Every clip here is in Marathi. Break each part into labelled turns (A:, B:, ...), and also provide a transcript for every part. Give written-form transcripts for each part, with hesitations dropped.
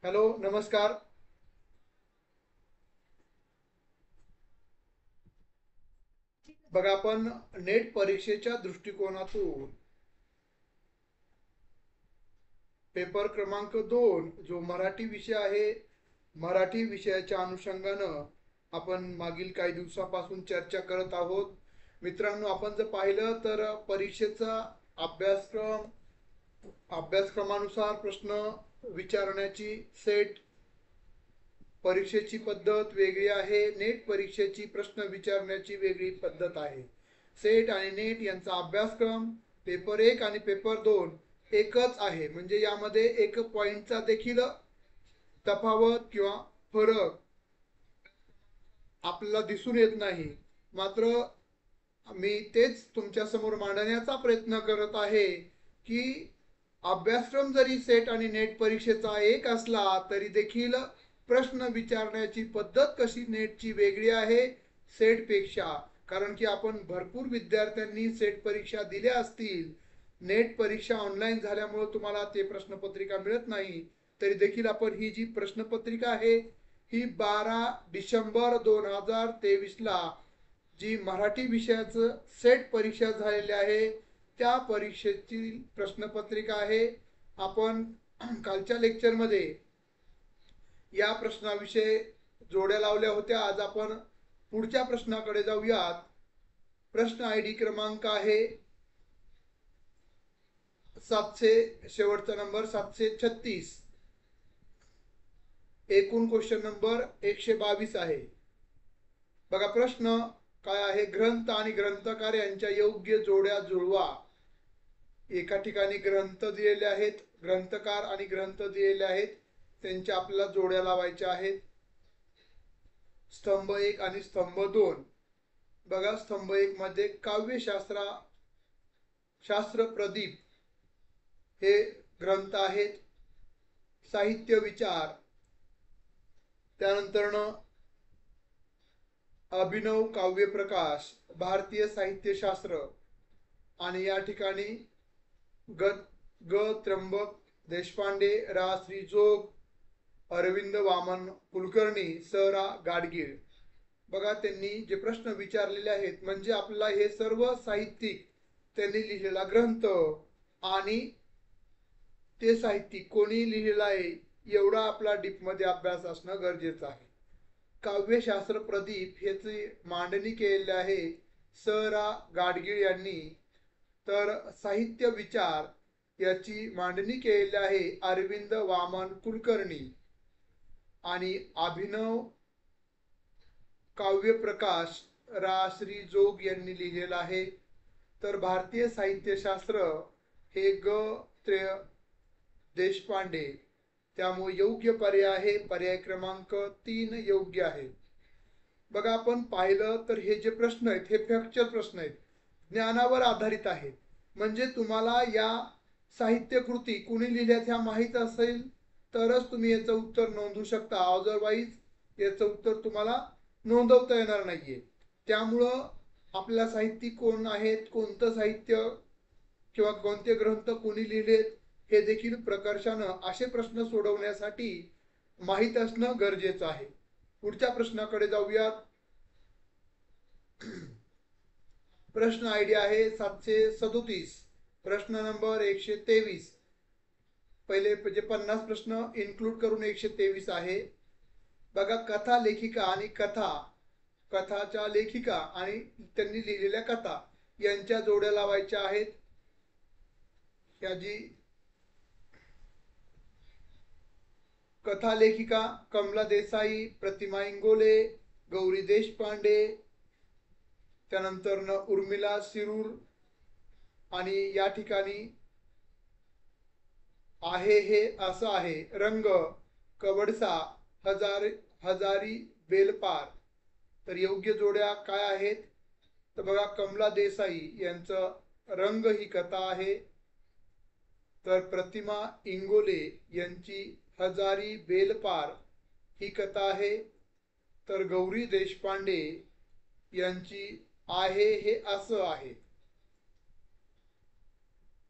A: हॅलो, नमस्कार. बघा, आपण नेट परीक्षेच्या दृष्टिकोनातून पेपर क्रमांक 2 जो मराठी विषय आहे, मराठी विषयाच्या अनुषंगानं आपण मागील काही दिवसापासून चर्चा करत आहोत. मित्रांनो, आपण जर पाहिलं तर परीक्षेचा अभ्यासक्रम अभ्यासक्रमानुसार प्रश्न विचारण्याची सेट, परीक्षेची पद्धत वेगळी आहे. नेट परीक्षेची प्रश्न विचारण्याची वेगळी पद्धत आहे. सेट आणि नेट यांचा अभ्यासक्रम पेपर 1 आणि पेपर 2 एकच आहे. म्हणजे यामध्ये एक पॉईंटचा देखील तफावत किंवा फरक आपल्याला दिसून येत नाही. मात्र मी तेच तुमच्या समोर मांडण्याचा प्रयत्न करत आहे की अभ्यासक्रम जरी सेट आणि नेट परीक्षेचा एक असला तरी देखील प्रश्न विचारण्याची पद्धत कशी नेटची वेगळी आहे सेटपेक्षा. कारण की आपण भरपूर विद्यार्थ्यांनी सेट परीक्षा दिल्या असतील. नेट परीक्षा ऑनलाईन झाल्यामुळे तुम्हाला ते प्रश्नपत्रिका मिळत नाही. तरी देखील आपण ही जी प्रश्नपत्रिका आहे ही 12 डिसेंबर 2023ला जी मराठी विषयाचं सेट परीक्षा झालेली आहे त्या परीक्षेची प्रश्नपत्रिका आहे. आपण कालच्या लेक्चरमध्ये या प्रश्नाविषयी जोड्या लावल्या होत्या. आज आपण पुढच्या प्रश्नाकडे जाऊयात. प्रश्न आय डी क्रमांक आहे 700, शेवटचा नंबर 736. एकूण क्वेश्चन नंबर 122 आहे. बघा, प्रश्न काय आहे. ग्रंथ आणि ग्रंथकार यांच्या योग्य जोड्या जुळवा. एका ठिकाणी ग्रंथ दिलेले आहेत, ग्रंथकार आणि ग्रंथ दिलेले आहेत, त्यांच्या आपल्याला जोड्या लावायच्या आहेत. स्तंभ 1 आणि स्तंभ 2. बघा, स्तंभ 1 मध्ये काव्यशास्त्र शास्त्र प्रदीप हे ग्रंथ आहेत. साहित्य विचार, त्यानंतर अभिनव काव्य प्रकाश, भारतीय साहित्यशास्त्र, आणि या ठिकाणी ग त्र्यंबक देशपांडे, रा श्री जोग, अरविंद वामन कुलकर्णी, स रा गाडगीळ. बघा, त्यांनी जे प्रश्न विचारलेले आहेत म्हणजे आपल्याला हे सर्व साहित्यिक त्यांनी लिहिलेला ग्रंथ आणि ते साहित्यिक कोणी लिहिलेला आहे एवढा आपला डीप मध्ये अभ्यास असणं गरजेचं आहे. काव्यशास्त्र प्रदीप याची मांडणी केलेली आहे स रा गाडगीळ यांनी. तर साहित्य विचार याची मांडणी केलेली आहे अरविंद वामन कुलकर्णी. आणि अभिनव काव्य प्रकाश रा श्री जोग यांनी लिहिलेला आहे. तर भारतीय साहित्यशास्त्र हे ग देशपांडे. त्यामुळे योग्य पर्याय आहे पर्याय क्रमांक 3 योग्य आहे. बघा, आपण पाहिलं तर हे जे प्रश्न आहेत हे फॅक्चुअल प्रश्न आहेत, ज्ञानावर आधारित आहेत. म्हणजे तुम्हाला या साहित्य कृती कुणी लिहिल्यात ह्या माहीत असेल तरच तुम्ही याचं उत्तर नोंदवू शकता. अदरवाईज याचं उत्तर तुम्हाला नोंदवता येणार नाहीये. त्यामुळं आपल्या साहित्यिक कोण आहेत, कोणतं साहित्य किंवा कोणते ग्रंथ कोणी लिहिलेत हे देखील प्रकर्षानं असे प्रश्न सोडवण्यासाठी माहीत असणं गरजेचं आहे. पुढच्या प्रश्नाकडे जाऊयात. प्रश्न आयडी आहे 737. प्रश्न नंबर 123. पहिले म्हणजे 50 प्रश्न इन्क्लूड करून 123 आहे. बघा, कथा लेखिका आणि कथाच्या लेखिका आणि त्यांनी लिहिलेल्या कथा यांच्या जोड्या लावायच्या आहेत. याची कथा लेखिका कमला देसाई, प्रतिमा इंगोले, गौरी देशपांडे, त्यानंतर उर्मिला सिरूर. आणि या ठिकाणी आहे हे असं आहे रंग कवडसा, हजारी बेलपार. तर योग्य जोड्या काय आहेत तर बघा, कमला देसाई यांचं रंग ही कथा आहे. तर प्रतिमा इंगोले यांची हजारी बेलपार ही कथा आहे. तर गौरी देशपांडे यांची आहे हे असं आहे.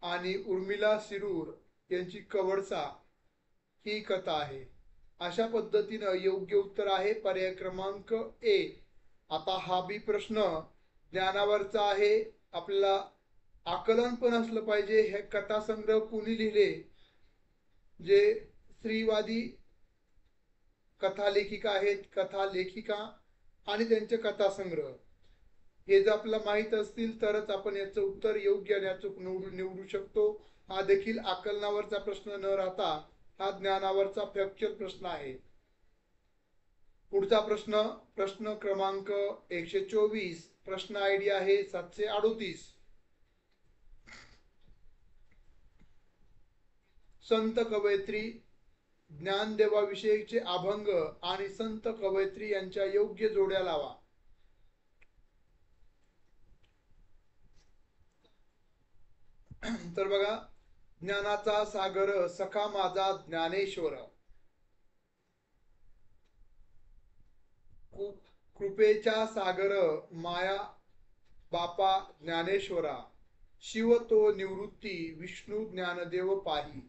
A: आणि उर्मिला सिरूर यांची कवडसा ही कथा आहे. अशा पद्धतीनं योग्य उत्तर आहे पर्याय क्रमांक ए. आता हा बी प्रश्न ज्ञानावरचा आहे. आपल्याला आकलन पण असलं पाहिजे. हे कथासंग्रह कुणी लिहिले? जे स्त्रीवादी कथा लेखिका आहेत, कथा लेखिका आणि त्यांचे कथासंग्रह हे जर आपल्याला माहित असतील तरच आपण याचं उत्तर योग्य आणि अचूक निवडू शकतो. हा देखील आकलनावरचा प्रश्न न राहता हा ज्ञानावरचा फॅक्च्युअल प्रश्न आहे. पुढचा प्रश्न, प्रश्न क्रमांक 124. प्रश्न आयडी आहे 738. संत कवयित्री ज्ञानदेवाविषयीचे अभंग आणि संत कवयित्री यांच्या योग्य जोड्या लावा. तर बघा, ज्ञानाचा सागर सखा माझा ज्ञानेश्वर, कृपेचा सागर माया बापा ज्ञानेश्वरा, शिव तो निवृत्ती विष्णू ज्ञानदेव पाही,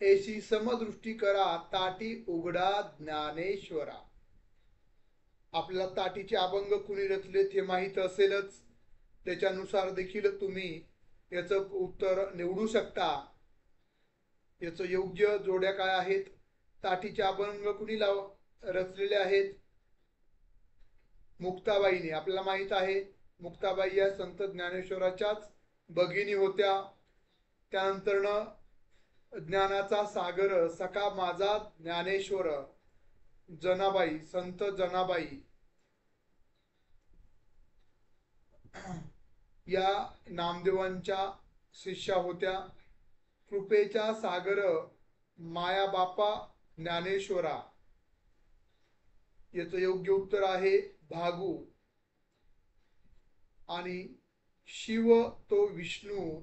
A: ऐशी समदृष्टी करा ताटी उघडा ज्ञानेश्वरा. आपल्याला ताटीचे अभंग कुणी रचलेत हे माहित असेलच. त्याच्यानुसार देखील तुम्ही याचं उत्तर निवडू शकता. याचं योग्य जोड्या काय आहेत? ताटीचे अभंग कुणी रचलेले आहेत? मुक्ताबाईने. आपल्याला माहित आहे मुक्ताबाई या संत ज्ञानेश्वराच्याच भगिनी होत्या. त्यानंतर ज्ञानाचा सागर सखा माझा ज्ञानेश्वर, जनाबाई, संत जनाबाई या नामदेवांच्या शिष्या होत्या. कृपेचा सागर माया बापा ज्ञानेश्वरा, याचं योग्य उत्तर आहे भागू. आणि शिव तो विष्णू,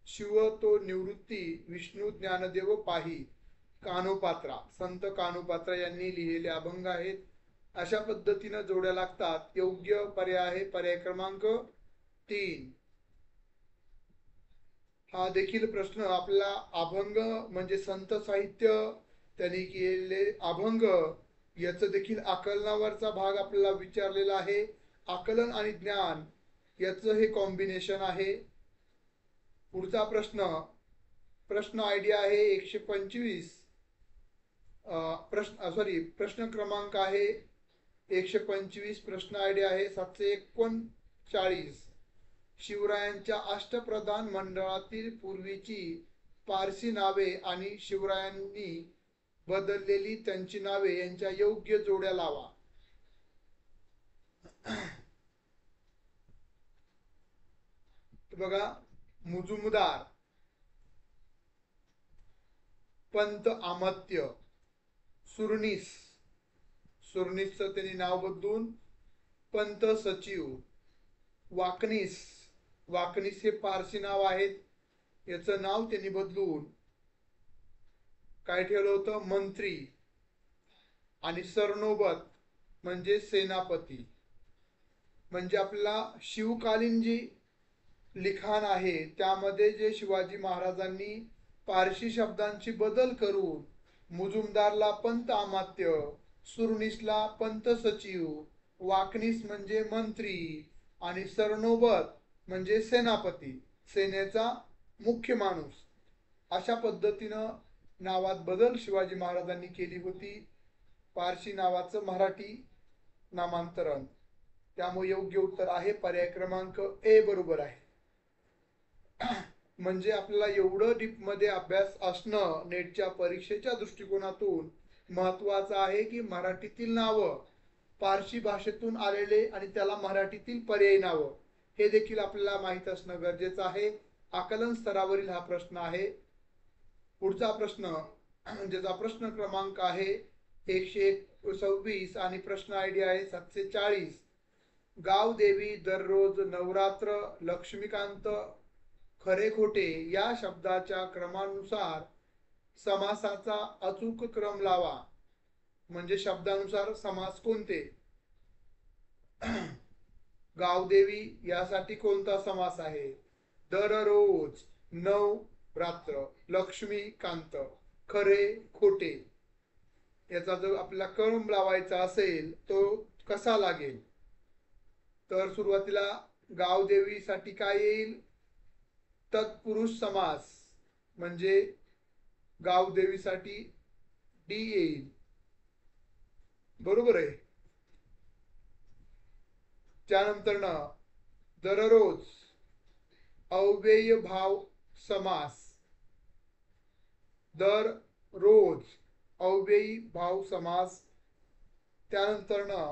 A: शिव तो निवृत्ती विष्णू ज्ञानदेव पाही, कानोपात्रा, संत कानोपात्रा यांनी लिहिलेले अभंग आहेत. अशा पद्धतीने जोड्या लागतात. योग्य पर्याय आहे पर्याय क्रमांक 3. हा देखील प्रश्न आपला अभंग म्हणजे संत साहित्य त्यांनी केलेले अभंग याचं देखील आकलनावरचा भाग आपल्याला विचारलेला आहे. आकलन आणि ज्ञान याचं हे कॉम्बिनेशन आहे. पुढचा प्रश्न, प्रश्न आयडी आहे 125. प्रश्न क्रमांक आहे 125. प्रश्न आयडी आहे 739. शिवरायांच्या अष्टप्रधान मंडळातील पूर्वीची पारसी नावे आणि शिवरायांनी बदललेली त्यांची नावे यांच्या योग्य जोड्या लावा. बघा, मुजुमदार, पंत अमात्य, सुरनीस, सुरनीसचं त्यांनी नाव बदलून पंत सचिव, वाकनीस, वाकनीस हे पारसी नाव आहेत, याचं नाव त्यांनी बदलून काय ठेवलं होतं? मंत्री. आणि सरनोबत म्हणजे सेनापती. म्हणजे आपल्याला शिवकालीन जी लिखाण आहे त्यामध्ये जे शिवाजी महाराजांनी पारशी शब्दांची बदल करून मुजुमदारला पंत अमात्य, सुरनीसला पंत सचिव, वाकनीस म्हणजे मंत्री आणि सरनोबत म्हणजे सेनापती, सेनेचा मुख्य माणूस, अशा पद्धतीनं नावात बदल शिवाजी महाराजांनी केली होती. पारशी नावाचं मराठी नामांतरण. त्यामुळे योग्य उत्तर आहे पर्याय क्रमांक ए बरोबर आहे. म्हणजे आपल्याला एवढं डीप मध्ये अभ्यास असणं नेटच्या परीक्षेच्या दृष्टिकोनातून महत्वाचं आहे की मराठीतील नावं पारशी भाषेतून आलेले आणि त्याला मराठीतील पर्यायी नावं हे देखील आपल्याला माहित असणं गरजेचं आहे. आकलन स्तरावरील हा प्रश्न आहे. पुढचा प्रश्न, ज्याचा प्रश्न क्रमांक आहे 126 आणि प्रश्न आयडी आहे 740. गावदेवी दररोज नवरात्र लक्ष्मीकांत खरे खोटे या शब्दाच्या क्रमानुसार समासाचा अचूक क्रम लावा. म्हणजे शब्दानुसार समास कोणते? गावदेवी यासाठी कोणता समास आहे? दररोज, नवरात्र, लक्ष्मीकांत, खरे खोटे. याचा जर आपल्याला क्रम लावायचा असेल तो कसा लागेल, तर सुरुवातीला गावदेवीसाठी काय येईल, तत्पुरुष समास, म्हणजे गावदेवीसाठी डी येईल, बरोबर आहे. त्यानंतर ना दररोज अव्यय भाव समास, दररोज अव्ययी भाव समास. त्यानंतर ना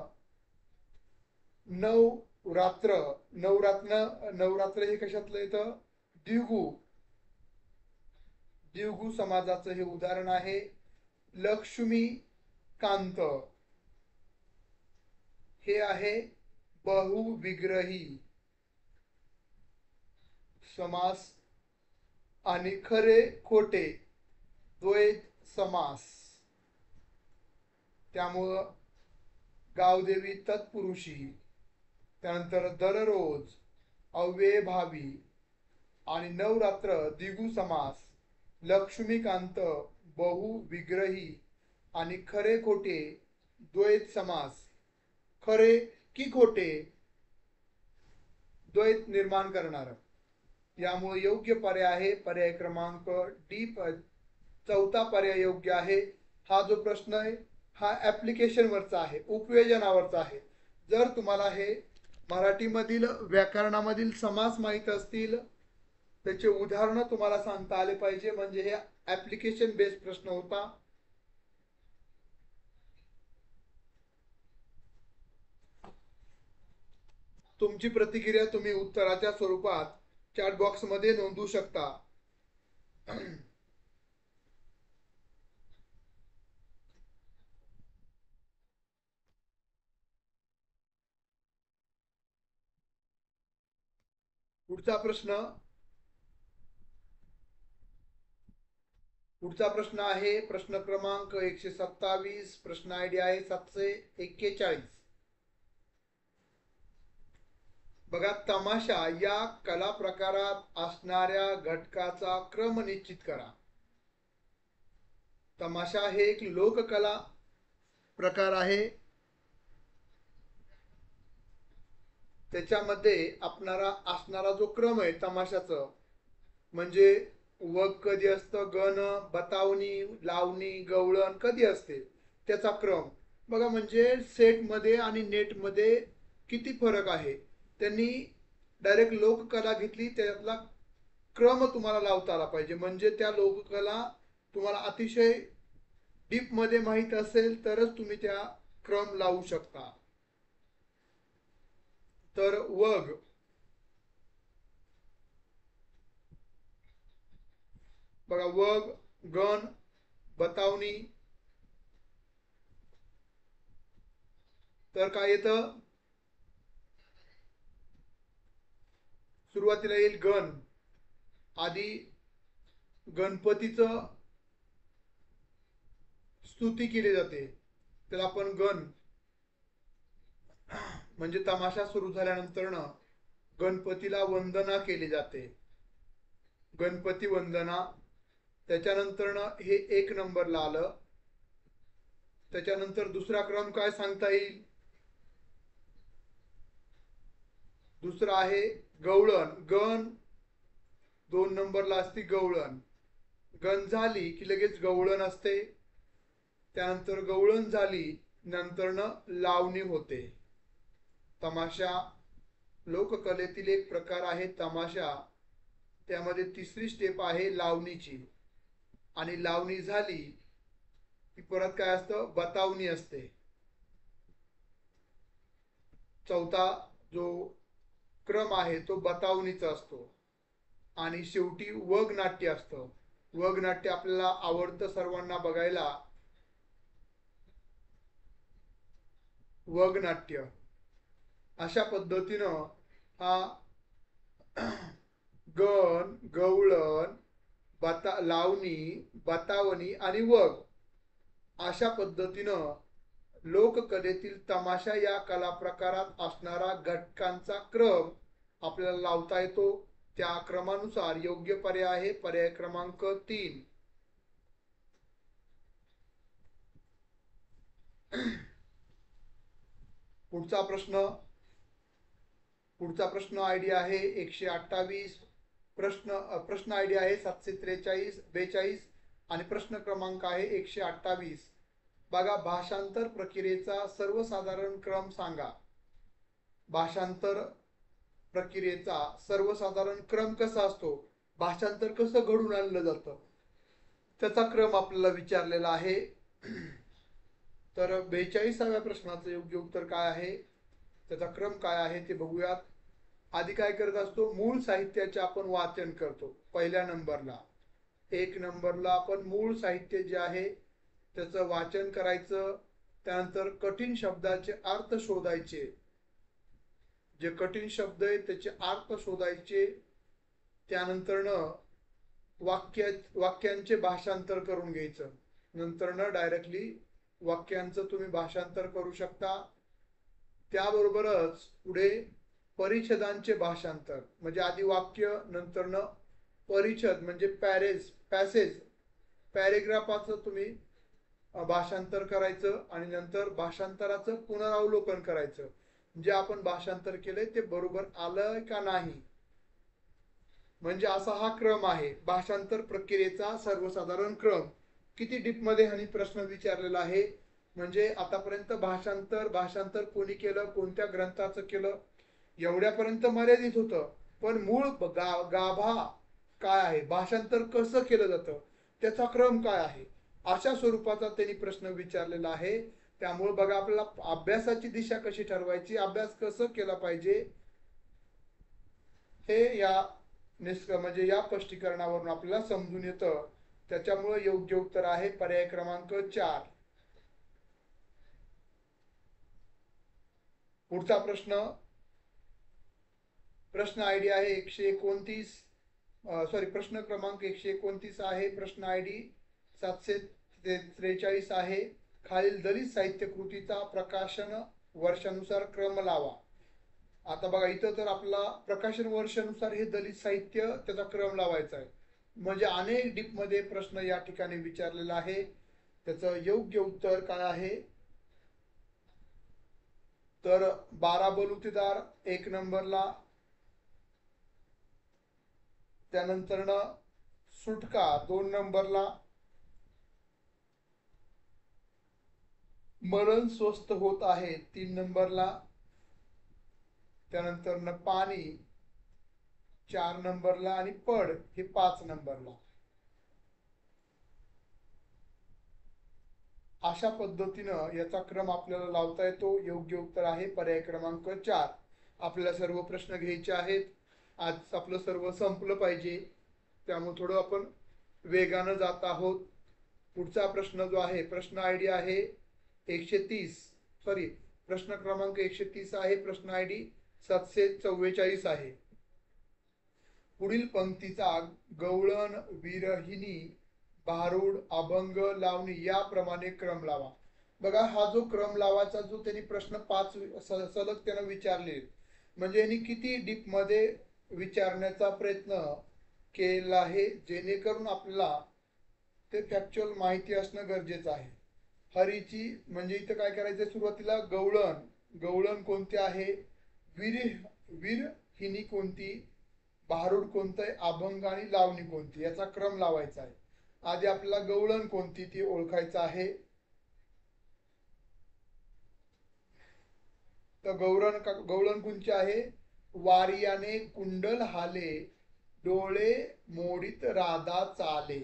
A: नवरात्र, नवरात्र हे कशातलं येतं, द्विगु, द्विगु समाजाचं हे उदाहरण आहे. लक्ष्मी कांत हे आहे बहुविग्रही समास. आणि खरे खोटे द्वैत समास. त्यामुळं गावदेवी तत्पुरुषी, त्यानंतर दररोज अव्ययभावी आणि नवरात्र द्विगु समास, लक्ष्मीकांत बहुविग्रही आणि खरे खोटे द्वैत समास. खरे की खोटे द्वैत निर्माण करणार. यामुळे योग्य पर्याय आहे पर्याय क्रमांक डी. चौथा पर्याय योग्य आहे. हा जो प्रश्न आहे हा ऍप्लिकेशन वरचा आहे, उपयोजनावरचा आहे. जर तुम्हाला हे मराठीमधील व्याकरणामधील समास माहित असतील, त्याचे उदाहरण तुम्हाला सांगता आले पाहिजे, म्हणजे हे ऍप्लिकेशन बेस्ड प्रश्न होता. तुमची प्रतिक्रिया तुम्ही उत्तराच्या स्वरूपात चॅट बॉक्स मध्ये नोंदवू शकता. पुढचा प्रश्न आहे प्रश्न क्रमांक 127. प्रश्न आयडी आहे 741. बघा, तमाशा या कला प्रकारात असणाऱ्या घटकाचा क्रम निश्चित करा. तमाशा हे एक लोककला प्रकार आहे. त्याच्यामध्ये असणारा जो क्रम आहे तमाशाचं, म्हणजे वग कधी असतं, गण, बतावणी, लावणी, गवळण कधी असते, त्याचा क्रम बघा. म्हणजे सेट मध्ये आणि नेट मध्ये किती फरक आहे. त्यांनी डायरेक्ट लोककला घेतली, त्यातला क्रम तुम्हाला लावता आला पाहिजे, म्हणजे त्या लोककला तुम्हाला अतिशय डीप मध्ये माहित असेल तरच तुम्ही त्या क्रम लावू शकता. तर वग, बघा, वग, गण, बतावणी, तर काय येतं, सुरुवातीला येईल गण. आधी गणपतीचं स्तुती केली जाते, त्याला आपण गण, म्हणजे तमाशा सुरू झाल्यानंतर गणपतीला वंदना केली जाते, गणपती वंदना. त्याच्यानंतर हे 1 नंबरला आलं. त्याच्यानंतर दुसरा क्रम काय सांगता येईल, दुसरा आहे गवळण. गण 2 नंबरला असते गवळण. गण झाली की लगेच गवळण असते. त्यानंतर गवळण झाली नंतर लावणी होते. तमाशा लोककलेतील एक प्रकार आहे तमाशा. त्यामध्ये तिसरी स्टेप आहे लावणीची, आणि लावणी झाली की परत काय असतं, बतावणी असते. चौथा जो क्रम आहे तो बतावणीचा असतो. आणि शेवटी वग नाट्य असतं. वग नाट्य आपल्याला आवडतं सर्वांना बघायला. वग नाट्य अशा पद्धतीनं हा गण, गवळण, लावणी, बतावणी आणि वग अशा पद्धतीनं लोककलेतील तमाशा या कला प्रकारात असणारा घटकांचा क्रम आपल्याला लावता येतो. त्या क्रमानुसार योग्य पर्याय आहे पर्याय क्रमांक 3. पुढचा प्रश्न आयडी आहे 128. प्रश्न आयडी आहे 743-42 आणि प्रश्न क्रमांक आहे 128. बघा, भाषांतर प्रक्रियेचा सर्वसाधारण क्रम सांगा. भाषांतर प्रक्रियेचा सर्वसाधारण क्रम कसा असतो, भाषांतर कसं घडून आणलं जातं, त्याचा क्रम आपल्याला विचारलेला आहे. तर 42व्या प्रश्नाचं योग्य उत्तर काय आहे, त्याचा क्रम काय आहे ते बघूयात. आधी काय करत असतो, मूळ साहित्याचे आपण वाचन करतो. पहिल्या नंबरला 1 नंबरला आपण मूळ साहित्य जे आहे त्याचं वाचन करायचं. त्यानंतर कठीण शब्दाचे अर्थ शोधायचे. जे कठीण शब्द आहेत त्याचे अर्थ शोधायचे. त्यानंतर वाक्यांचे भाषांतर करून घ्यायचं. नंतर डायरेक्टली वाक्यांचं तुम्ही भाषांतर करू शकता. त्याबरोबरच पुढे परिच्छेदांचे भाषांतर, म्हणजे आधी वाक्य नंतर परिच्छेद म्हणजे पॅसेज पॅरेग्राफाचं तुम्ही भाषांतर करायचं आणि नंतर भाषांतराचं पुनरावलोकन करायचं. जे आपण भाषांतर केलंय ते बरोबर आलं का नाही, म्हणजे असा हा क्रम आहे भाषांतर प्रक्रियेचा सर्वसाधारण क्रम. किती डीप मध्ये हा प्रश्न विचारलेला आहे, म्हणजे आतापर्यंत भाषांतर कोणी केलं, कोणत्या ग्रंथाचं केलं, एवढ्यापर्यंत मर्यादित होतं. पण मूळ गाभा काय आहे, भाषांतर कसं केलं जातं, त्याचा क्रम काय आहे, अशा स्वरूपाचा त्यांनी प्रश्न विचारलेला आहे. त्यामुळे बघा, आपल्याला अभ्यासाची दिशा कशी ठरवायची, अभ्यास कसं केला पाहिजे, हे म्हणजे या स्पष्टीकरणावरून आपल्याला समजून येतं. त्याच्यामुळे योग्य उत्तर आहे पर्याय क्रमांक 4. पुढचा प्रश्न आयडी आहे 129. प्रश्न क्रमांक 129 आहे. प्रश्न आयडी 743 आहे. खालील दलित साहित्य कृतीचा प्रकाशन वर्षानुसार क्रम लावा. आता बघा, इथं तर आपला प्रकाशन वर्षानुसार हे दलित साहित्य त्याचा क्रम लावायचा आहे. म्हणजे अनेक डीप मध्ये प्रश्न या ठिकाणी विचारलेला आहे. त्याचं योग्य उत्तर काय आहे, तर 12 बलुतेदार 1 नंबरला, त्यानंतर सुटका 2 नंबरला, मरण स्वस्त होत आहे 3 नंबरला, त्यानंतर पाणी 4 नंबरला आणि पड हे 5 नंबरला. अशा पद्धतीनं याचा क्रम आपल्याला लावता येतो. योग्य उत्तर आहे पर्याय क्रमांक 4. आपल्याला सर्व प्रश्न घ्यायचे आहेत. आज आपलं सर्व संपलं पाहिजे, त्यामुळे थोडं आपण वेगानं जात आहोत. पुढचा प्रश्न जो आहे, प्रश्न आयडी आहे 130, प्रश्न क्रमांक 130 आहे. प्रश्न आयडी 744 आहे. पुढील पंक्तीचा गवळण, विरहिणी, भारूड, अभंग, लावणी याप्रमाणे क्रम लावा. बघा, हा जो क्रम लावायचा जो त्यांनी प्रश्न 5 सलग त्यानं विचारले, म्हणजे यांनी किती डीप मध्ये विचारण्याचा प्रयत्न केला आहे, जेणेकरून आपल्याला ते फॅक्च्युअल माहिती असणं गरजेचं आहे. हरीची म्हणजे इथं काय करायचं, सुरुवातीला गवळण कोणते आहे, विरहिणी कोणती, भारूड कोणतं आहे, अभंग आणि लावणी कोणती, याचा क्रम लावायचा आहे. आधी आपल्याला गवळण कोणती ती ओळखायचं आहे. तर गवळण कोणची आहे, वारियाने कुंडल हाले, डोळे मोडीत राधा चाले,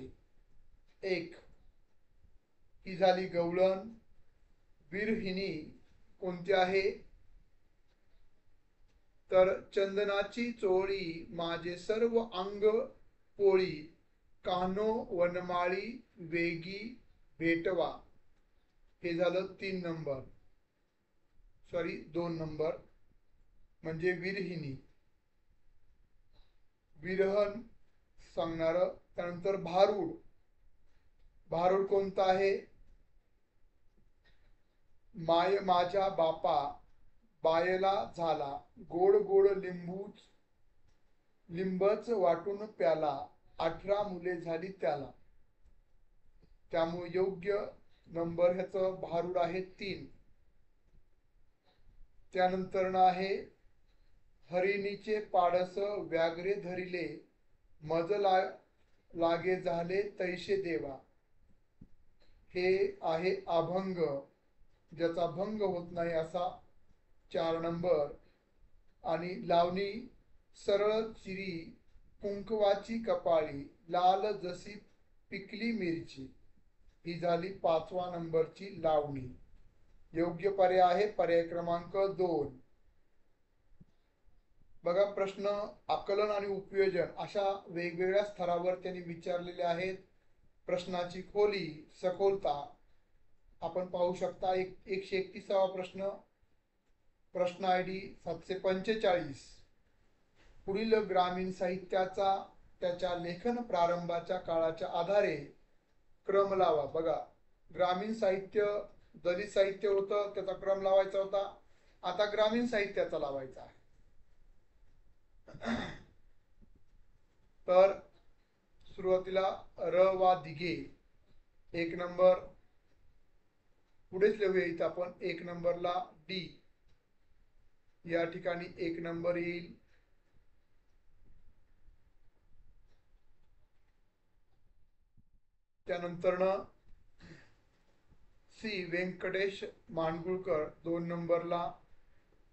A: 1 ही झाली गवळण. विरहिणी कोणती आहे, तर चंदनाची चोळी माझे सर्व अंग पोळी, कानो वनमाळी वेगी भेटवा, हे झालं 3 नंबर, 2 नंबर, म्हणजे विरहिणी. विरहन सांगणार. त्यानंतर भारूड कोणता आहे, माय माझ्या बापा बायला झाला, गोड गोड लिंबच वाटून प्याला, 18 मुले झाली त्याला. त्यामुळे योग्य नंबर ह्याचं भारूड आहे 3. त्यानंतर आहे हरिणीचे पाडस व्याघ्रे धरिले मज लागे झाले तैसे देवा. हे आहे अभंग, ज्याचा भंग होत नाही असा 4 नंबर. आणि लावणी सरळ चिरी कुंकवाची कपाळी लाल जशी पिकली मिरची, ही झाली 5व्या नंबरची लावणी. योग्य पर्याय आहे पर्याय क्रमांक 2. बघा, प्रश्न आकलन आणि उपयोजन अशा वेगवेगळ्या स्तरावर त्यांनी विचारलेले आहेत. प्रश्नाची खोली सखोलता आपण पाहू शकता. 131वा प्रश्न, प्रश्न ID 745. पुढील ग्रामीण साहित्याचा त्याच्या लेखन प्रारंभाच्या काळाच्या आधारे क्रम लावा. बघा, ग्रामीण साहित्य दलित साहित्य होतं, त्याचा क्रम लावायचा होता. आता ग्रामीण साहित्याचा लावायचा आहे. तर सुरुवातीला र वा दिघे 1 नंबर. पुढेच लिहूया इथं आपण 1 नंबरला डी, या ठिकाणी 1 नंबर येईल. त्यानंतर सी व्यंकटेश मानगुळकर 2 नंबरला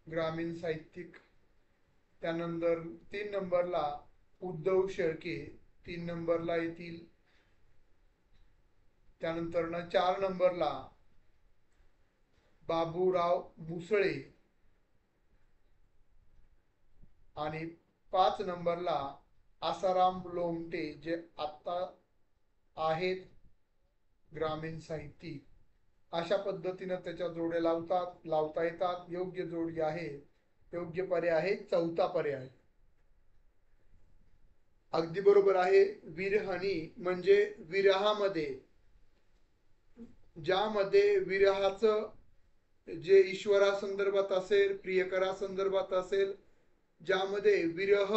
A: ग्रामीण साहित्यिक. त्यानंतर 3 नंबरला उद्धव शेळके 3 नंबरला येतील. त्यानंतर 4 नंबरला बाबूराव मुसळे आणि 5 नंबरला आसाराम लोमटे, जे आता आहेत ग्रामीण साहित्यिक. अशा पद्धतीने त्याच्या जोड्या लावता येतात. योग्य जोडी आहे, योग्य पर्याय आहे 4था पर्याय. अगदी बरोबर आहे. विरहणी म्हणजे विरहामध्ये, ज्यामध्ये विरहाचं जे ईश्वरा संदर्भात असेल, प्रियकरा संदर्भात असेल, ज्यामध्ये विरह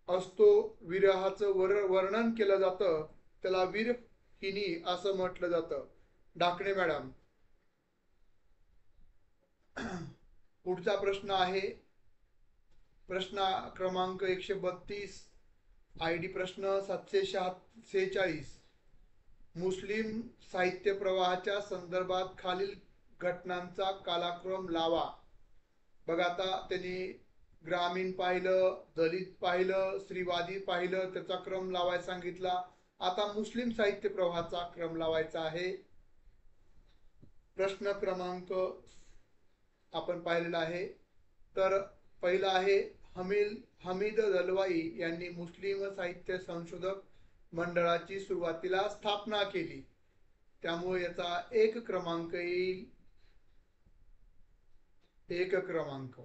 A: असतो, विरहाचं वर्णन केलं जातं, त्याला विरहिणी असं म्हटलं जातं. डाकणे मॅडम. पुढचा प्रश्न आहे प्रश्न क्रमांक 132. ID प्रश्न 746. मुस्लिम साहित्य प्रवाहाच्या संदर्भात खालील घटनांचा कालक्रम लावा. बघा, आता त्यांनी ग्रामीण पाहिलं, दलित पाहिलं, स्त्रीवादी पाहिलं, त्याचा क्रम लावायला सांगितला. आता मुस्लिम साहित्य प्रवाहाचा क्रम लावायचा आहे. प्रश्न क्रमांक आपण पाहिलेला आहे. तर पहिला आहे हमीद दलवाई यांनी मुस्लिम साहित्य संशोधक मंडळाची सुरुवातीला स्थापना केली, त्यामुळे याचा 1 क्रमांक येईल. 1 क्रमांक.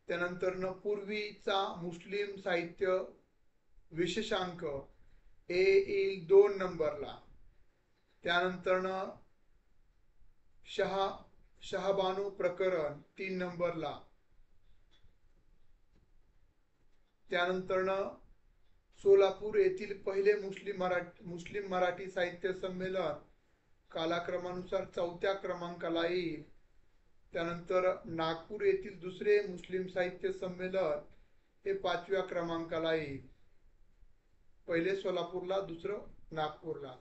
A: त्यानंतर पूर्वीचा मुस्लिम साहित्य विशेषांक येईल 2 नंबरला. त्यानंतर शहाबानू प्रकरण 3 नंबरला. त्यानंतर सोलापूर येथील पहिले मुस्लिम मराठी साहित्य संमेलन कालक्रमानुसार 4थ्या क्रमांकाला येईल. त्यानंतर नागपूर येथील दुसरे मुस्लिम साहित्य संमेलन हे 5व्या क्रमांकाला येईल. पहिले सोलापूरला, दुसरं नागपूरला.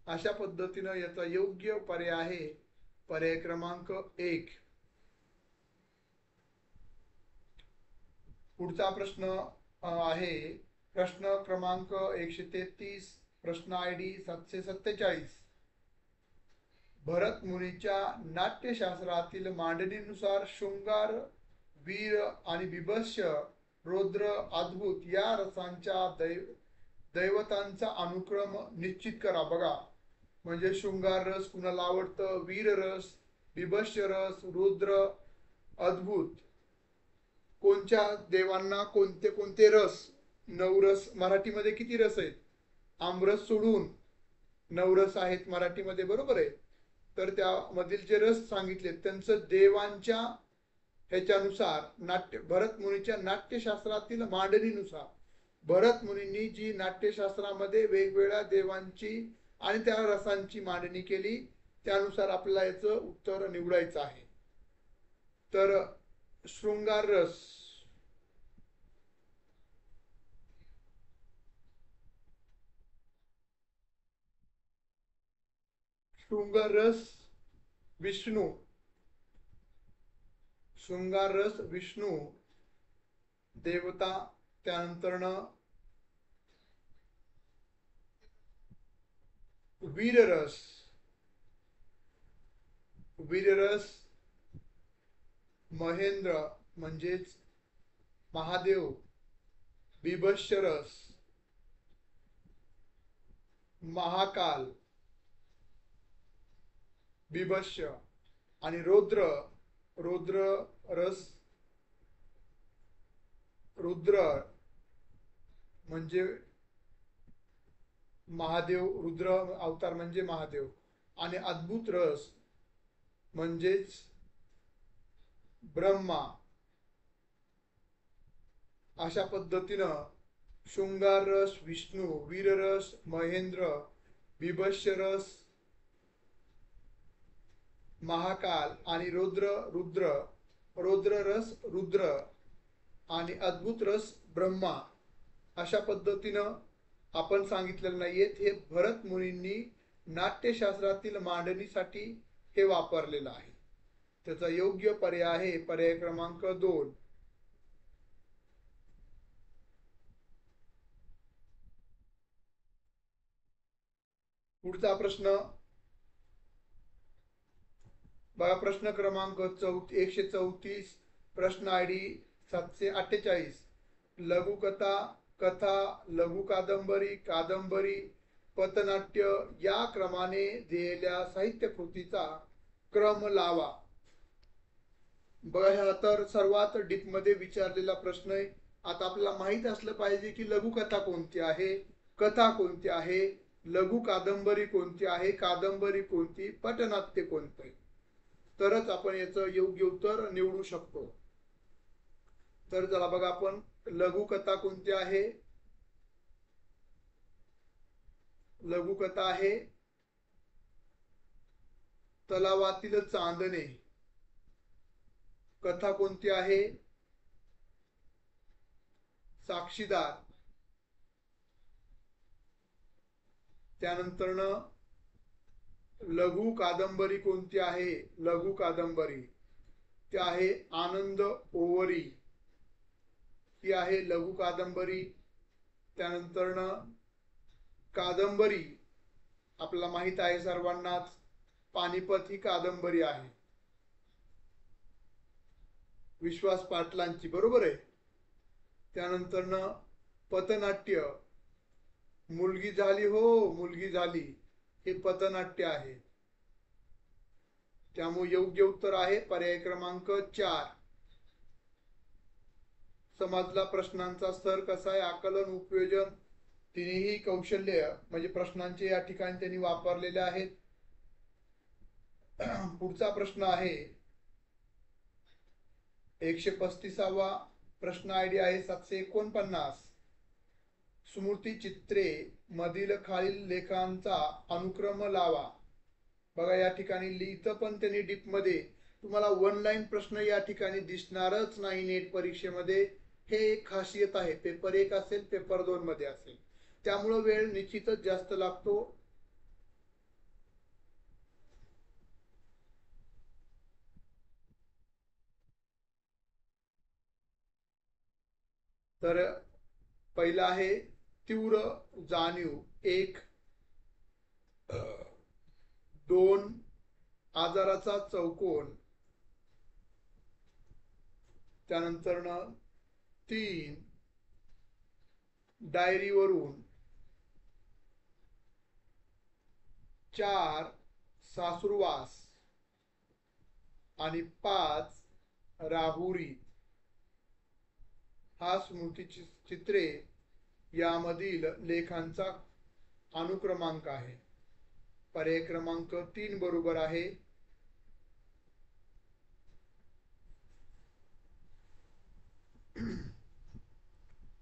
A: अशा पद्धतीने याचा योग्य पर्याय आहे पर्याय क्रमांक 1. पुढचा प्रश्न आहे प्रश्न क्रमांक 133. प्रश्न ID 747. भरत मुनीच्या नाट्यशास्त्रातील मांडणीनुसार शृंगार, वीर आणि बीभत्स्य, रौद्र, अद्भुत या रसांच्या दैवतांचा अनुक्रम निश्चित करा. बघा, म्हणजे शृंगार रस कुणाला आवडतं, वीर रस, बीभत्स्य रस, रुद्र, अद्भुत, कोणत्या देवांना कोणते कोणते रस. 9 रस मराठीमध्ये किती रस आहेत? आमरस सोडून 9 रस आहेत मराठीमध्ये, बरोबर आहे. तर त्यामधील जे रस सांगितले त्यांचं देवांच्या ह्याच्यानुसार भरत मुनीच्या नाट्यशास्त्रातील मांडणीनुसार भरत मुनींनी जी नाट्यशास्त्रामध्ये वेगवेगळ्या देवांची आणि त्या रसांची मांडणी केली, त्यानुसार आपल्याला याचं उत्तर निवडायचं आहे. तर शृंगार रस, शृंगार रस विष्णू, शृंगार रस विष्णू देवता. त्यानंतर वीररस, वीररस महेंद्र म्हणजेच महादेव. बिभत्सरस महाकाल, बिभत्स. आणि रौद्र, रौद्र रस, रुद्र म्हणजे महादेव, रुद्र अवतार म्हणजे महादेव. आणि अद्भुत रस म्हणजेच ब्रह्मा. अशा पद्धतीनं शृंगार रस विष्णू, वीररस महेंद्र, बिभत्सरस महाकाल आणि रुद्र, रौद्र रस रुद्र आणि अद्भुत रस ब्रह्मा. अशा पद्धतीनं आपण सांगितलेलं नाहीये, हे भरत मुनींनी नाट्यशास्त्रातील मांडणीसाठी हे वापरलेलं आहे. त्याचा योग्य पर्याय आहे पर्याय क्रमांक 2. पुढचा प्रश्न बघा, प्रश्न क्रमांक 134, प्रश्न ID 748. लघुकथा, कथा, लघु कादंबरी, कादंबरी, पथनाट्य या क्रमाने दिलेल्या साहित्य कृतीचा क्रम लावा. बघा, हा तर सर्वात डीप मध्ये विचारलेला प्रश्न आहे. आता आपल्याला माहित असलं पाहिजे की लघुकथा कोणती आहे, कथा कोणती आहे, लघु कादंबरी कोणती आहे, कादंबरी कोणती, पटनाट्य कोणते, तरच आपण याचं योग्य उत्तर निवडू शकतो. तर चला बघा, आपण लघुकथा कोणती आहे. लघुकथा आहे तलावातील चांदणे. कथा कोणती आहे, साक्षीदार. त्यानंतर लघु कादंबरी कोणती आहे, लघु कादंबरी ती आहे आनंद ओवरी, ही आहे लघु कादंबरी. त्यानंतर कादंबरी आपल्याला माहित आहे सर्वांनाच, पानिपत ही कादंबरी आहे विश्वास पाटलांची, बरोबर आहे. त्यानंतर पथनाट्य, मुलगी झाली हो मुलगी झाली, हे पथनाट्य आहे. त्यामुळे योग्य उत्तर आहे पर्याय क्रमांक 4. समजला प्रश्नांचा स्तर कसा आहे, आकलन, उपयोजन तिन्ही कौशल्य म्हणजे प्रश्नांचे या ठिकाणी त्यांनी वापरलेले आहेत. पुढचा प्रश्न आहे 135वा. प्रश्न ID आहे 749. स्मृती चित्रे मधील खालील लेखांचा अनुक्रम लावा. बघा, या ठिकाणी लिहितं पण त्यांनी डीप मध्ये, तुम्हाला वन लाईन प्रश्न या ठिकाणी दिसणारच नाही नेट परीक्षेमध्ये. हे एक खासियत आहे, पेपर 1 असेल पेपर 2 मध्ये असेल, त्यामुळे वेळ निश्चितच जास्त लागतो. तर पहिला आहे तीव्र जाणीव 1. 2 आजाराचा चौकोन. त्यानंतर 3 डायरीवरून. 4 सासुरवास आणि 5 राहुरी. हा स्मृती चित्रे यामधील लेखांचा अनुक्रमांक आहे. पर्याय क्रमांक 3 बरोबर आहे.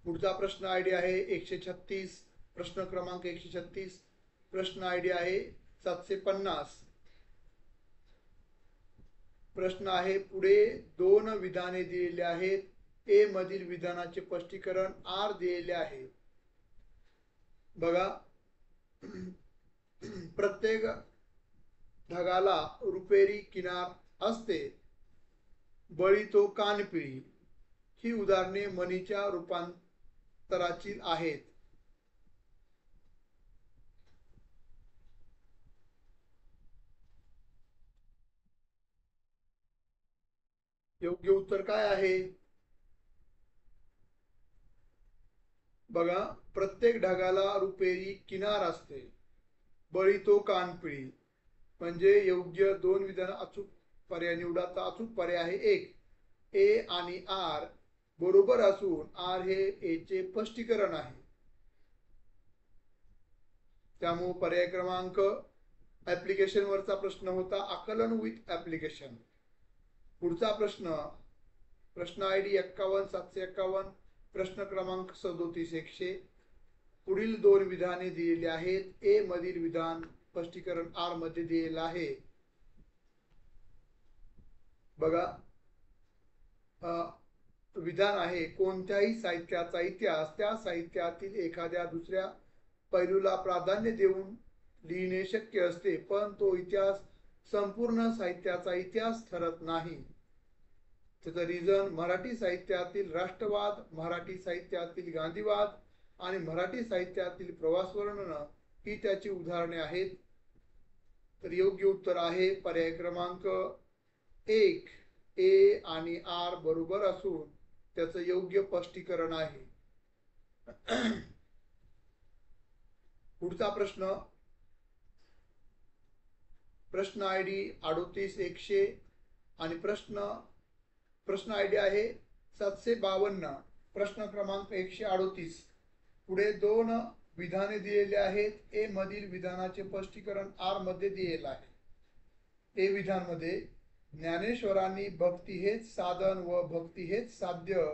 A: पुढचा प्रश्न ID आहे 136. प्रश्न क्रमांक 136. प्रश्न ID आहे 750. प्रश्न आहे, पुढे दोन विधाने दिलेली आहेत. ए मधील विधानाचे स्पष्टीकरण आर दिलेले आहे. बघा, प्रत्येक ढगाला रुपेरी किनार असते, बळी तो कानपिळी. ही उदाहरणे मनीच्या रूपांतराची आहेत. योग्य उत्तर काय आहे? बघा, प्रत्येक ढगाला रुपेरी किनार असते, बळी तो कानपिळी. म्हणजे योग्य दोन विधान अचूक पर्याय निवडा. तर अचूक पर्याय आहे एक. ए आणि आर बरोबर असून आर हे ए चे स्पष्टीकरण आहे. त्यामुळे पर्याय क्रमांक ऍप्लिकेशन वरचा प्रश्न होता, आकलन विथ ऍप्लिकेशन. पुढचा प्रश्न आय डी 51-751, प्रश्न क्रमांक 37-100. पुढील दोन विधाने दिलेली आहेत. ए मधील विधान स्पष्टीकरण आर मध्ये दिलेलं आहे. बघा, विधान आहे, कोणत्याही साहित्याचा इतिहास त्या साहित्यातील एखाद्या दुसऱ्या पैलूला प्राधान्य देऊन लिहिणे शक्य असते, पण तो इतिहास संपूर्ण साहित्याचा इतिहास ठरत नाही. त्याचं रिझन मराठी साहित्यातील राष्ट्रवाद, मराठी साहित्यातील गांधीवाद आणि मराठी साहित्यातील प्रवास वर्णन ही त्याची उदाहरणे आहेत. तर योग्य उत्तर आहे पर्याय क्रमांक एक. ए आणि आर बरोबर असून त्याचं योग्य स्पष्टीकरण आहे. पुढचा प्रश्न आय डी 38-100 आणि प्रश्न आय डी आहे 752. प्रश्न क्रमांक 138. पुढे दोन विधाने दिलेली आहेत. ए मधील विधानाचे स्पष्टीकरण आर मध्ये दिलेलं आहे. ए विधान मध्ये, ज्ञानेश्वरांनी भक्ती हेच साधन व भक्ती हेच साध्य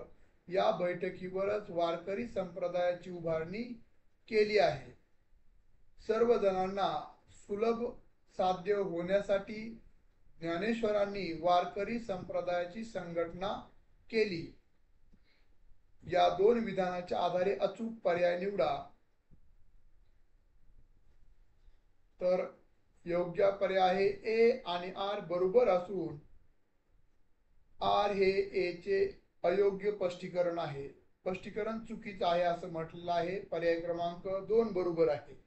A: या बैठकीवरच वारकरी संप्रदायाची उभारणी केली आहे. सर्व जणांना सुलभ साध्य होण्यासाठी ज्ञानेश्वरांनी वारकरी संप्रदायाची संघटना केली. या दोन विधानाच्या आधारे अचूक पर्याय निवडा. तर योग्य पर्याय आहे ए आणि आर बरोबर असून आर हे ए चे अयोग्य स्पष्टीकरण आहे. स्पष्टीकरण चुकीचं आहे असं म्हटलेलं आहे. पर्याय क्रमांक 2 बरोबर आहे.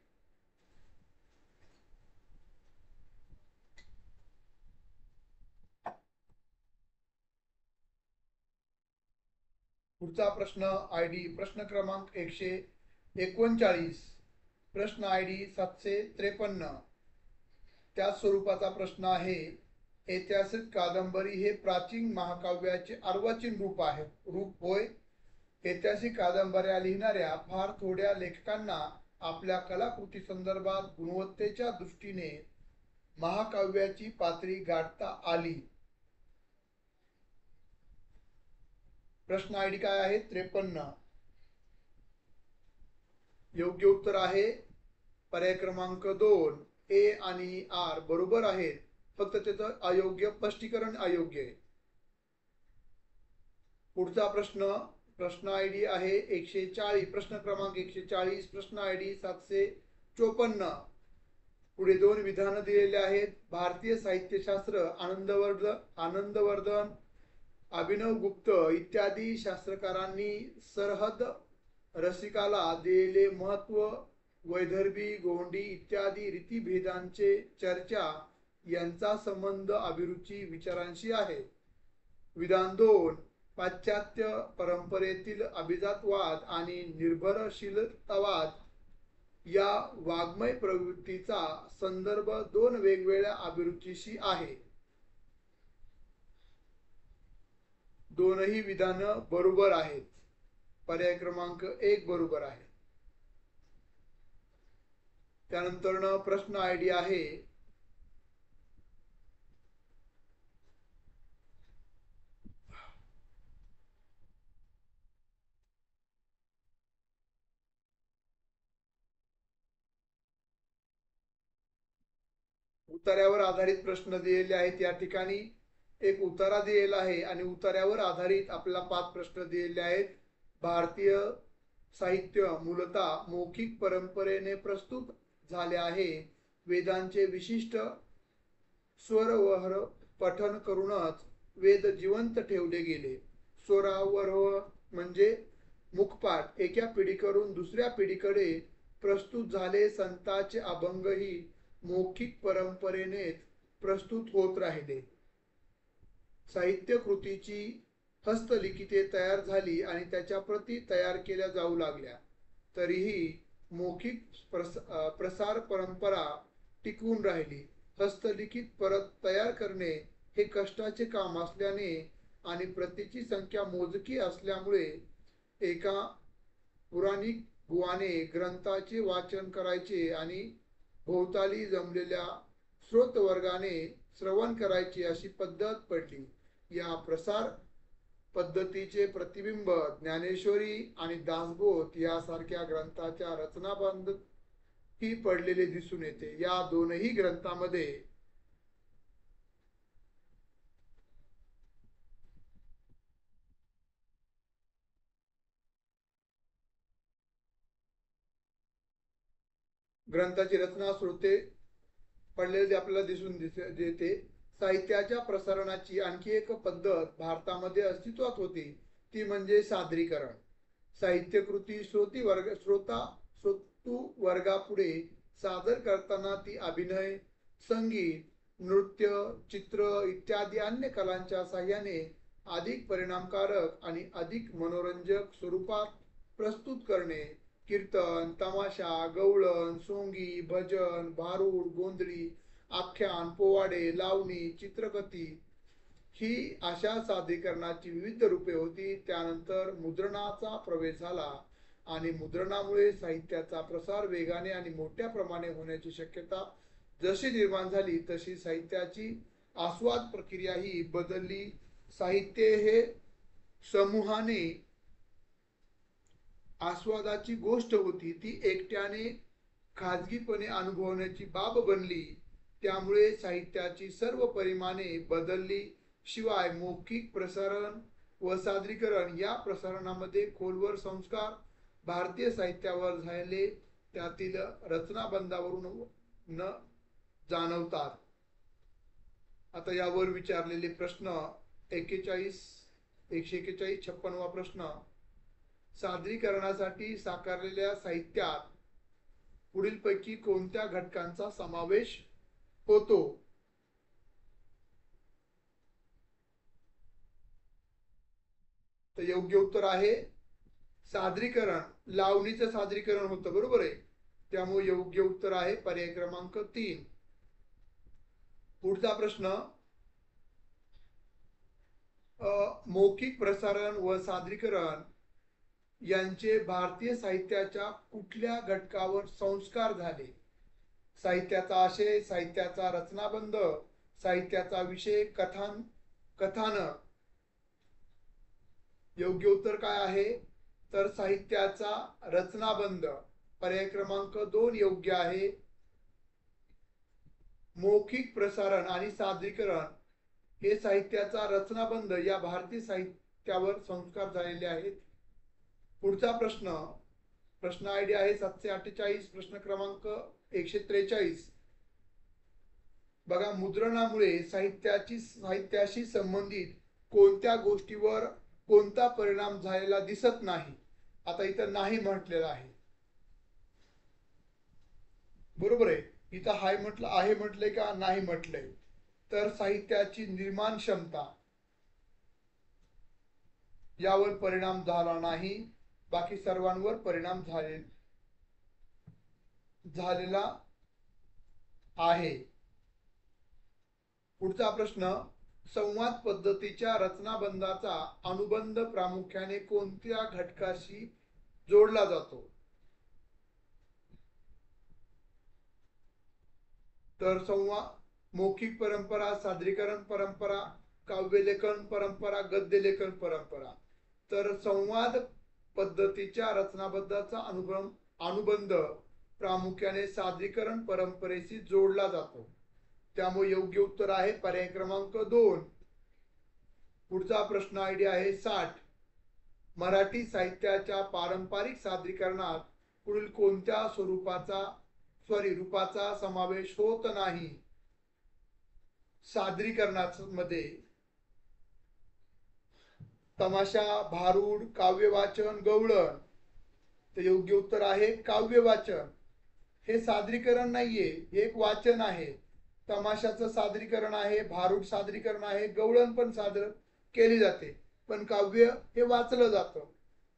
A: पुढचा प्रश्न क्रमांक 139, प्रश्न आय डी 753. त्या स्वरूपाचा प्रश्न आहे, ऐतिहासिक कादंबरी हे प्राचीन महाकाव्याचे अर्वाचीन रूप होय. ऐतिहासिक कादंबऱ्या लिहिणाऱ्या फार थोड्या लेखकांना आपल्या कलाकृती संदर्भात गुणवत्तेच्या दृष्टीने महाकाव्याची पातळी गाठता आली. प्रश्न आय डी काय आहे? 53. योग्य उत्तर आहे पर्याय क्रमांक 2. ए आणि आर बरोबर आहेत, फक्त त्याचं अयोग्य स्पष्टीकरण अयोग्य आहे. पुढचा प्रश्न आय डी आहे 140. प्रश्न क्रमांक 140. प्रश्न आय डी 754. पुढे दोन विधानं दिलेले आहेत. भारतीय साहित्यशास्त्र आनंदवर्धन, अभिनव गुप्त इत्यादी शास्त्रकारांनी सरहद रसिकाला दिलेले महत्व, वैदर्भी, गोंडी इत्यादी रीतिभेदांचे चर्चा यांचा संबंध अभिरुची विचारांशी आहे. विधान 2. पाश्चात्य परंपरेतील अभिजातवाद आणि निर्भरशीलतावाद या वाङ्मय प्रवृत्तीचा संदर्भ दोन वेगवेगळ्या अभिरुचीशी आहे. दोनही विधानं बरोबर आहेत. पर्याय क्रमांक 1 बरोबर आहे. त्यानंतर प्रश्न आय डी आहे उत्तरावर आधारित प्रश्न दिलेले आहेत. या ठिकाणी एक उतारा दिलेला आहे आणि उतार्यावर आधारित आपल्याला 5 प्रश्न दिलेले आहेत. भारतीय साहित्य मूलतः मौखिक परंपरेने प्रस्तुत झाले आहे. वेदांचे विशिष्ट स्वरवह पठन करूनच वेद जिवंत ठेवले गेले. स्वरावरोह म्हणजे मुखपाठ एका पिढीकडून दुसऱ्या पिढीकडे प्रस्तुत झाले. संतांचे अभंगही मौखिक परंपरेनेच प्रस्तुत होत राहिले. साहित्य कृतीची हस्तलिखिते तयार झाली आणि त्याच्या प्रती तयार केल्या जाऊ लागल्या, तरीही मौखिक प्रसार परंपरा टिकून राहिली. हस्तलिखित परत तयार करणे हे कष्टाचे काम असल्याने आणि प्रतीची संख्या मोजकी असल्यामुळे एका पुराणिक बुवाने ग्रंथाचे वाचन करायचे आणि भोवताली जमलेल्या श्रोतवर्गाने श्रवण करायचे अशी पद्धत पडली. या प्रसार पद्धतीचे प्रतिबिंब ज्ञानेश्वरी आणि दासबोध यासारख्या ग्रंथाच्या रचनाबंध ही पडलेले दिसून येते. या दोनही ग्रंथांमध्ये ग्रंथाची रचना श्रोते पडलेले आपल्याला दिसून येते. साहित्याच्या प्रसारणाची आणखी एक पद्धत भारतामध्ये अस्तित्वात होती, ती म्हणजे सादरीकरण. साहित्यकृती श्रोतू वर्गापुढे सादर करताना ती अभिनय, संगीत, नृत्य, चित्र इत्यादी अन्य कलांच्या साह्याने अधिक परिणामकारक आणि अधिक मनोरंजक स्वरूपात प्रस्तुत करणे. कीर्तन, तमाशा, गवळण, सोंगी, भजन, भारुड, गोंधळी, आख्यान, पोवाडे, लावणी, चित्रकथी ही अशा सादरीकरणाची विविध रूपे होती. त्यानंतर मुद्रणाचा प्रवेश झाला आणि मुद्रणामुळे साहित्याचा प्रसार वेगाने आणि मोठ्या प्रमाणे होण्याची शक्यता जशी निर्माण झाली तशी साहित्याची आस्वाद प्रक्रिया ही बदलली. साहित्य हे समूहाने आस्वादाची गोष्ट होती, ती एकट्याने खाजगीपणे अनुभवण्याची बाब बनली. त्यामुळे साहित्याची सर्व परिमाणे बदलली. शिवाय मौखिक प्रसारण व सादरीकरण या प्रसारणामध्ये खोलवर संस्कार भारतीय साहित्यावर झाले त्यातील रचनाबंधावरून न जाणवतात. आता यावर विचारलेले प्रश्न 141 56वा प्रश्न. सादरीकरणासाठी साकारलेल्या साहित्यात पुढीलपैकी कोणत्या घटकांचा समावेश होतो? तर योग्य उत्तर आहे सादरीकरण. लावणीचं सादरीकरण होतं, बरोबर आहे. त्यामुळे योग्य उत्तर आहे पर्याय क्रमांक 3. पुढचा प्रश्न. मौखिक प्रसारण व सादरीकरण यांचे भारतीय साहित्याच्या कुठल्या घटकावर संस्कार झाले? साहित्याचा आशय, साहित्याचा रचनाबंध, साहित्याचा विषय, कथानक. योग्य उत्तर काय आहे? तर साहित्याचा रचनाबंध. पर्याय क्रमांक 2 योग्य आहे. मौखिक प्रसारण आणि सादरीकरण हे साहित्याचा रचनाबंध या भारतीय साहित्यावर संस्कार झालेले आहेत. पुढचा प्रश्न आयडी आहे 748. प्रश्न क्रमांक 143. बघा, मुद्रणामुळे साहित्याशी संबंधित कोणत्या गोष्टीवर कोणता परिणाम झालेला दिसत नाही? आता इथं नाही म्हटलेलं आहे, बरोबर आहे. इथं आहे म्हटलंय का नाही म्हटलंय? तर साहित्याची निर्माण क्षमता यावर परिणाम झाला नाही, बाकी सर्वांवर परिणाम झालेला आहे. पुढचा प्रश्न. संवाद पद्धतीच्या रचनाबंधाचा अनुबंध प्रामुख्याने कोणत्या घटकाशी जोडला जातो? तर मौखिक परंपरा, सादरीकरण परंपरा, काव्यलेखन परंपरा, गद्यलेखन परंपरा. तर संवाद पद्धतीच्या रचनाबद्धाचा अनुबंध प्रामुख्याने सादरीकरण परंपरेशी जोडला जातो. त्यामुळे योग्य उत्तर आहे पर्याय क्रमांक 2. पुढचा प्रश्न आयडी आहे 60. मराठी साहित्याच्या पारंपरिक सादरीकरणात पुढील कोणत्या रूपाचा समावेश होत नाही? सादरीकरणामध्ये तमाशा, भारूड, काव्य वाचन, गवळण. तर योग्य उत्तर आहे काव्य वाचन. हे सादरीकरण नाहीये, हे एक वाचन आहे. तमाशाचं सादरीकरण आहे, भारूड सादरीकरण आहे, गवळण पण सादर केली जाते, पण काव्य हे वाचलं जातं.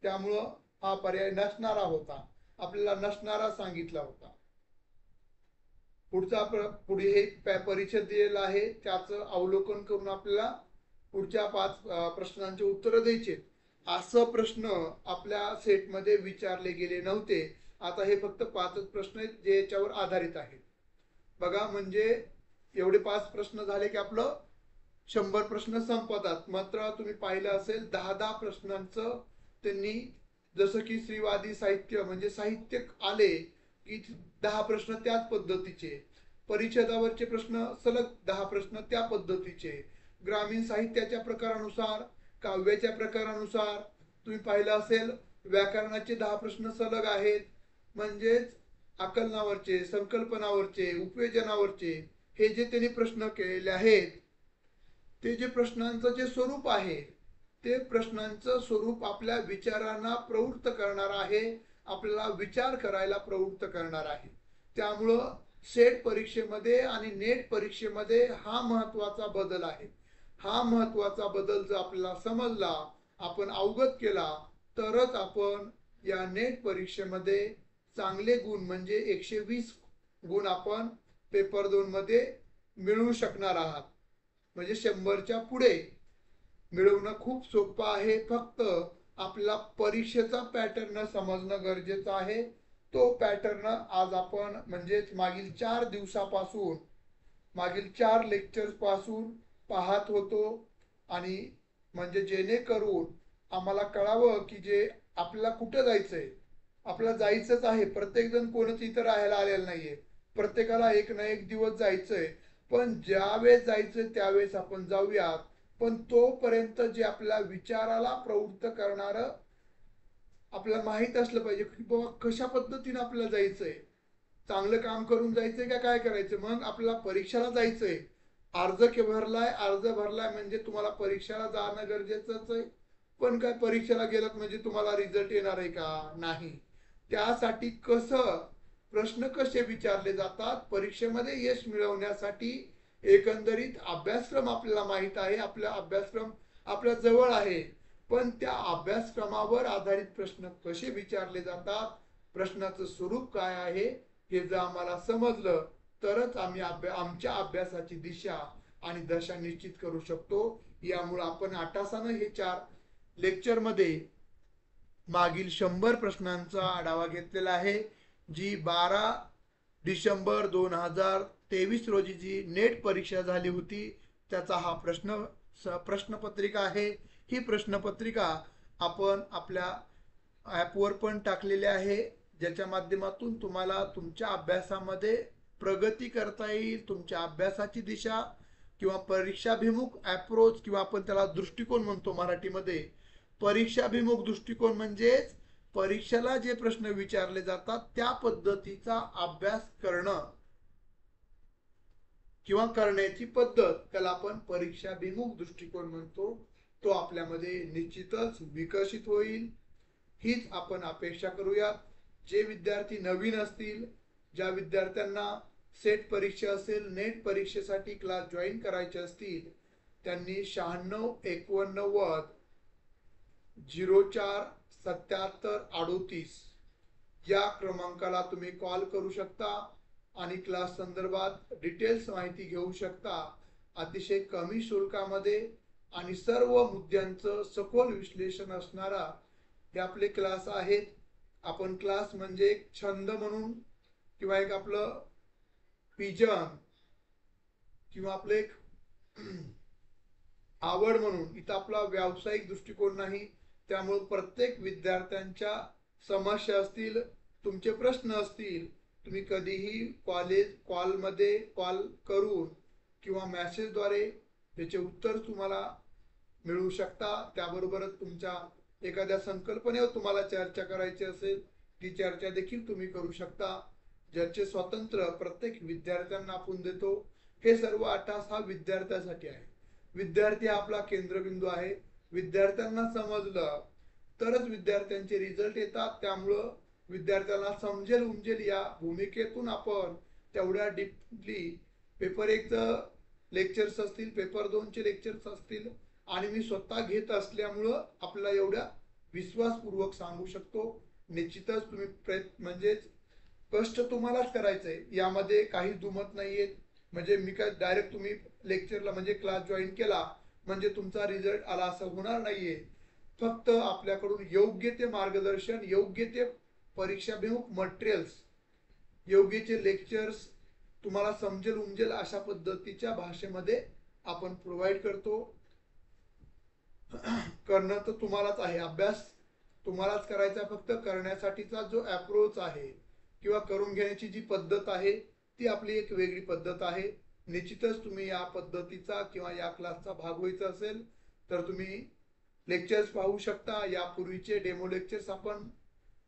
A: त्यामुळं हा पर्याय नसणारा होता, आपल्याला नसणारा सांगितला होता. पुढे हे परिच्छेद दिलेला आहे, त्याचं अवलोकन करून आपल्याला पुढच्या 5 प्रश्नांची उत्तरं द्यायची. असं प्रश्न आपल्या सेटमध्ये विचारले गेले नव्हते. आता हे फक्त 5 प्रश्न आहेत जे याच्यावर आधारित आहेत. बघा, म्हणजे एवढे 5 प्रश्न झाले की आपलं 100 प्रश्न संपतात. मात्र तुम्ही पाहिलं असेल 10-10 प्रश्नांचं त्यांनी, जसं की स्त्रीवादी साहित्य म्हणजे साहित्य आले की 10 प्रश्न त्याच पद्धतीचे, परिच्छेदावरचे प्रश्न सलग 10 प्रश्न त्या पद्धतीचे, ग्रामीण साहित्याच्या प्रकारानुसार, काव्याच्या प्रकारानुसार तुम्ही पाहिलं असेल व्याकरणाचे 10 प्रश्न सलग आहेत. म्हणजेच आकलनावरचे, संकल्पनावरचे, उपयोजनावरचे हे जे त्यांनी प्रश्न केलेले आहेत, ते जे प्रश्नांचं जे स्वरूप आहे, ते प्रश्नांचं स्वरूप आपल्या विचारांना प्रवृत्त करणार आहे, आपल्याला विचार करायला प्रवृत्त करणार आहे. त्यामुळं सेट परीक्षेमध्ये आणि नेट परीक्षेमध्ये हा महत्वाचा बदल आहे. हा महत्वाचा बदल जर आपल्याला समजला, आपण अवगत केला, तरच आपण या नेट परीक्षेमध्ये चांगले गुण म्हणजे 120 गुण आपण पेपर 2 मध्ये मिळवू शकणार आहात. म्हणजे 100च्या पुढे मिळवणं खूप सोपं आहे. फक्त आपल्याला परीक्षेचा पॅटर्न समजणं गरजेचं आहे. तो पॅटर्न आज आपण म्हणजेच मागील 4 दिवसापासून, मागील 4 लेक्चर्स पासून पाहत होतो. आणि म्हणजे जेणेकरून आम्हाला कळावं की जे आपल्याला कुठं जायचंय, आपल्याला जायचंच आहे. प्रत्येक जण कोणच इथं राहायला आलेला नाहीये, प्रत्येकाला एक ना एक दिवस जायचंय. पण ज्यावेळेस जायचंय त्यावेळेस आपण जाऊयात. पण तोपर्यंत जे आपल्या विचाराला प्रवृत्त करणार आपल्याला माहित असलं पाहिजे की बाबा कशा पद्धतीने आपल्याला जायचंय, चांगलं काम करून जायचंय का काय करायचं. मग आपल्याला परीक्षेला जायचंय, अर्ज भरलाय म्हणजे तुम्हाला परीक्षेला जाणं गरजेचंच आहे. पण काय परीक्षेला गेलात म्हणजे तुम्हाला रिझल्ट येणार आहे का? नाही. त्यासाठी प्रश्न कसे विचारले जातात, परीक्षेमध्ये यश मिळवण्यासाठी एकंदरीत अभ्यासक्रम आपल्याला माहित आहे, आपला अभ्यासक्रम आपल्या जवळ आहे. पण त्या अभ्यासक्रमावर आधारित प्रश्न कसे विचारले जातात, प्रश्नाचं स्वरूप काय आहे, हे जर आम्हाला समजलं तरच आम्ही आमच्या अभ्यासाची दिशा आणि दशा निश्चित करू शकतो. यामुळे आपण आटासानं हे 4 लेक्चर मध्ये मागील 100 प्रश्नांचा आढावा घेतलेला आहे. जी 12 डिसेंबर 2023 रोजी जी नेट परीक्षा झाली होती, त्याचा हा प्रश्नपत्रिका आहे. ही प्रश्नपत्रिका आपण आपल्या ॲपवर पण टाकलेली आहे, ज्याच्या माध्यमातून तुम्हाला तुमच्या अभ्यासामध्ये प्रगती करता येईल. तुमच्या अभ्यासाची दिशा किंवा परीक्षाभिमुख अप्रोच किंवा आपण त्याला दृष्टिकोन म्हणतो मराठीमध्ये. परीक्षाभिमुख दृष्टिकोन म्हणजेच परीक्षेला जे प्रश्न विचारले जातात त्या पद्धतीचा अभ्यास करणं किंवा करण्याची पद्धत, त्याला आपण परीक्षाभिमुख दृष्टिकोन म्हणतो. तो आपल्यामध्ये निश्चितच विकसित होईल, हीच आपण अपेक्षा करूयात. जे विद्यार्थी नवीन असतील, ज्या विद्यार्थ्यांना सेट परीक्षा असेल, नेट परीक्षेसाठी क्लास जॉईन करायचे असतील, त्यांनी 96 89 04 77 38 या क्रमांकाला तुम्ही कॉल करू शकता आणि क्लास संदर्भात डिटेल्स माहिती घेऊ शकता. अतिशय कमी शुल्कामध्ये आणि सर्व मुद्द्यांचं सखोल विश्लेषण असणारा हे आपले क्लास आहेत. आपण क्लास म्हणजे एक छंद म्हणून किंवा एक आपलं पिजन किंवा आपलं एक आवड म्हणून, इथं आपला व्यावसायिक दृष्टिकोन नाही. त्यामुळे प्रत्येक विद्यार्थ्यांच्या समस्या असतील, तुमचे प्रश्न असतील, तुम्ही कधीही कॉलमध्ये कॉल करून किंवा मेसेजद्वारे त्याचे उत्तर तुम्हाला मिळवू शकता। त्याबरोबरच तुमच्या एखाद्या संकल्पनेवर तुम्हाला चर्चा करायची असेल ती चर्चा देखील तुम्ही करू शकता। ज्याचे स्वातंत्र्य प्रत्येक विद्यार्थ्यांना आपण देतो। हे सर्व 8 तास हा विद्यार्थ्यासाठी आहे। विद्यार्थी हा आपला केंद्रबिंदू आहे। विद्यार्थ्यांना समजलं तरच विद्यार्थ्यांचे रिझल्ट येतात। त्यामुळं विद्यार्थ्यांना समजेल उमजेल या भूमिकेतून आपण तेवढ्या डीपली पेपर 1 लेक्चर्स असतील, पेपर 2 चे लेक्चर्स असतील आणि मी स्वतः घेत असल्यामुळं आपल्याला एवढ्या विश्वासपूर्वक सांगू शकतो। निश्चितच तुम्ही म्हणजे कष्ट तुम्हालाच करायचंय, यामध्ये काही दुमत नाहीये। म्हणजे मी काय डायरेक्ट तुम्ही लेक्चरला म्हणजे क्लास जॉईन केला म्हणजे तुमचा रिझल्ट आला असं होणार नाहीये। फक्त आपल्याकडून योग्य ते मार्गदर्शन, योग्य ते परीक्षाभिमुख मटेरियल्स, योग्य ते लेक्चर्स तुम्हाला समजेल उमजेल अशा पद्धतीच्या भाषेमध्ये आपण प्रोव्हाइड करतो। करणं तर तुम्हालाच आहे, अभ्यास तुम्हालाच करायचा। फक्त करण्यासाठीचा जो अप्रोच आहे किंवा करून घेण्याची जी पद्धत आहे ती आपली एक वेगळी पद्धत आहे। निश्चितच तुम्ही या पद्धतीचा किंवा या क्लासचा भाग व्हायचा असेल तर तुम्ही लेक्चर्स पाहू शकता। यापूर्वीचे डेमो लेक्चर्स आपण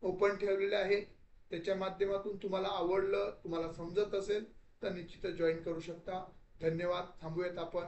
A: ओपन ठेवलेले आहेत, त्याच्या माध्यमातून तुम्हाला आवडलं, तुम्हाला समजत असेल तर निश्चितच जॉईन करू शकता। धन्यवाद। थांबूयात आपण।